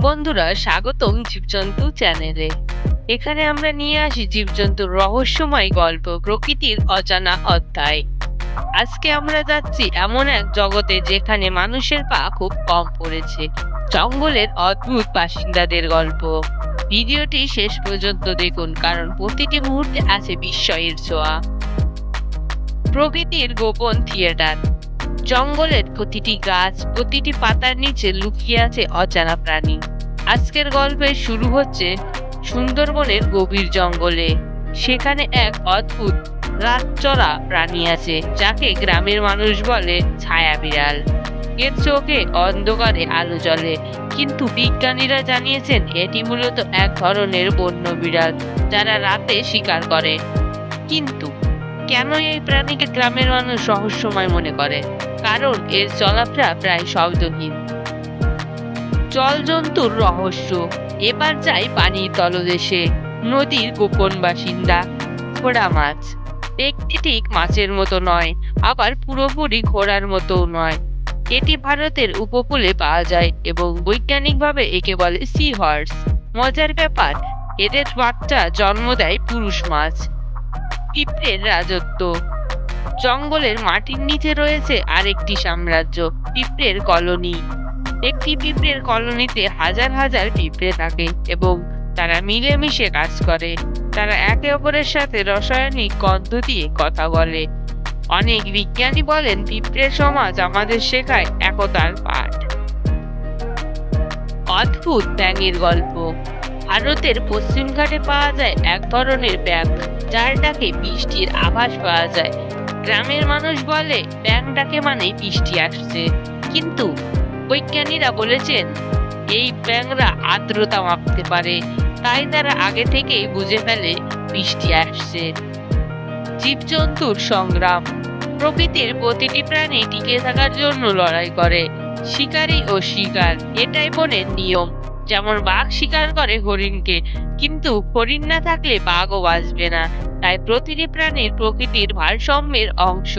বন্ধুরা, স্বাগতম জীবজন্তু চ্যানেলে। এখানে আমরা নিয়ে আসি জীবজন্তুর রহস্যময় গল্প, প্রকৃতির অজানা অধ্যায়। আজকে আমরা যাচ্ছি এমন এক জগতে যেখানে মানুষের পা খুব কম পড়েছে, জঙ্গলের অদ্ভুত বাসিন্দাদের গল্প। ভিডিওটি শেষ পর্যন্ত দেখুন, কারণ প্রতিটি মুহূর্তে আছে বিস্ময়ের ছোঁয়া। প্রকৃতির গোপন থিয়েটার। জঙ্গলের প্রতিটি গাছ, প্রতিটি পাতার নিচে লুকিয়ে আছে অজানা প্রাণী। আজকের গল্পের শুরু হচ্ছে সুন্দরবনের গভীর জঙ্গলে। সেখানে এক অদ্ভুত রাতচরা প্রাণী আছে, যাকে গ্রামের মানুষ বলে ছায়া বিড়াল। এর চোখে অন্ধকারে আলো জ্বলে, কিন্তু বিজ্ঞানীরা জানিয়েছেন এটি মূলত এক ধরনের বন্য বিড়াল যারা রাতে শিকার করে। কিন্তু কেন এই প্রাণীকে গ্রামের মানুষ রহস্যময় মনে করে? কারণ এর চলাফেরা প্রায় শব্দহীন। জলজন্তুর রহস্য। এবার যাই পানির তলদেশে। নদীর গোপন বাসিন্দা ঘোড়া মাছ। দেখতে ঠিক মাছের মতো নয়, আবার পুরোপুরি ঘোড়ার মতোও নয়। এটি ভারতের উপকূলে পাওয়া যায় এবং বৈজ্ঞানিকভাবে একে বলে সি হর্স। মজার ব্যাপার, এদের বাচ্চা জন্ম দেয় পুরুষ মাছ। পিঁপড়ের রাজত্ব। জঙ্গলের মাটির নিচে রয়েছে আরেকটি সাম্রাজ্য, পিঁপড়ের কলোনি। একটি পিঁপড়ের কলোনিতে হাজার হাজার পিঁপড়ে থাকে এবং তারা মিলেমিশে কাজ করে। তারা একে অপরের সাথে রাসায়নিক গন্ধ দিয়ে কথা বলে। অনেক বিজ্ঞানী বলেন পিঁপড়ের সমাজ আমাদের শেখায় একতার পাঠ। অদ্ভুত ব্যাঙের গল্প। ভারতের পশ্চিম ঘাটে পাওয়া যায় এক ধরনের ব্যাঙ, যার ডাকে বৃষ্টির আভাস পাওয়া যায়। গ্রামের মানুষ বলে ব্যাঙ ডাকে মানে বৃষ্টি আসছে, কিন্তু বৈজ্ঞানীরা বলেছেন এই ব্যাঙরা আর্দ্রতা মাপতে পারে, তাই তারা আগে থেকেই বুঝে ফেলে বৃষ্টি আসছে। জীবজন্তুর সংগ্রাম। প্রকৃতির প্রতিটি প্রাণী টিকে থাকার জন্য লড়াই করে। শিকারী ও শিকার, এটাই বনের নিয়ম। যেমন বাঘ শিকার করে হরিণকে, কিন্তু হরিণ না থাকলে বাঘও বাঁচবে না। তাই প্রতিটি প্রাণীর প্রকৃতির ভারসাম্যের অংশ।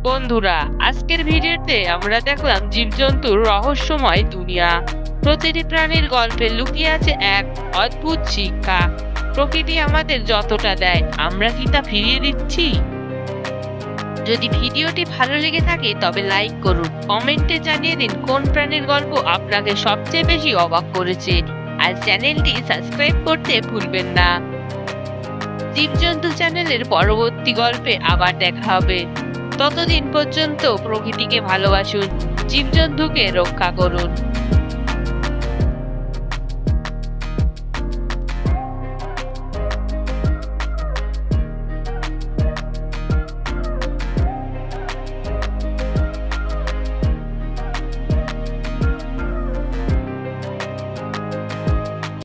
বন্ধুরা, আজকের ভিডিওতে আমরা দেখলাম জীবজন্তুর রহস্যময় দুনিয়া। প্রতিটি প্রাণীর গল্পে লুকিয়ে আছে এক অদ্ভুত শিক্ষা। প্রকৃতি আমাদের যতটা দেয়, আমরা কি তা ফিরিয়ে দিচ্ছি? যদি ভিডিওটি ভালো লেগে থাকে তবে লাইক করুন, কমেন্টে জানিয়ে দিন কোন প্রাণীর গল্প আপনাকে সবচেয়ে বেশি অবাক করেছে, আর চ্যানেলটি সাবস্ক্রাইব করতে ভুলবেন না। জীবজন্তু চ্যানেলের পরবর্তী গল্পে আবার দেখা হবে। ততদিন পর্যন্ত প্রকৃতিকে ভালোবাসুন, জীবজন্তুকে রক্ষা করুন।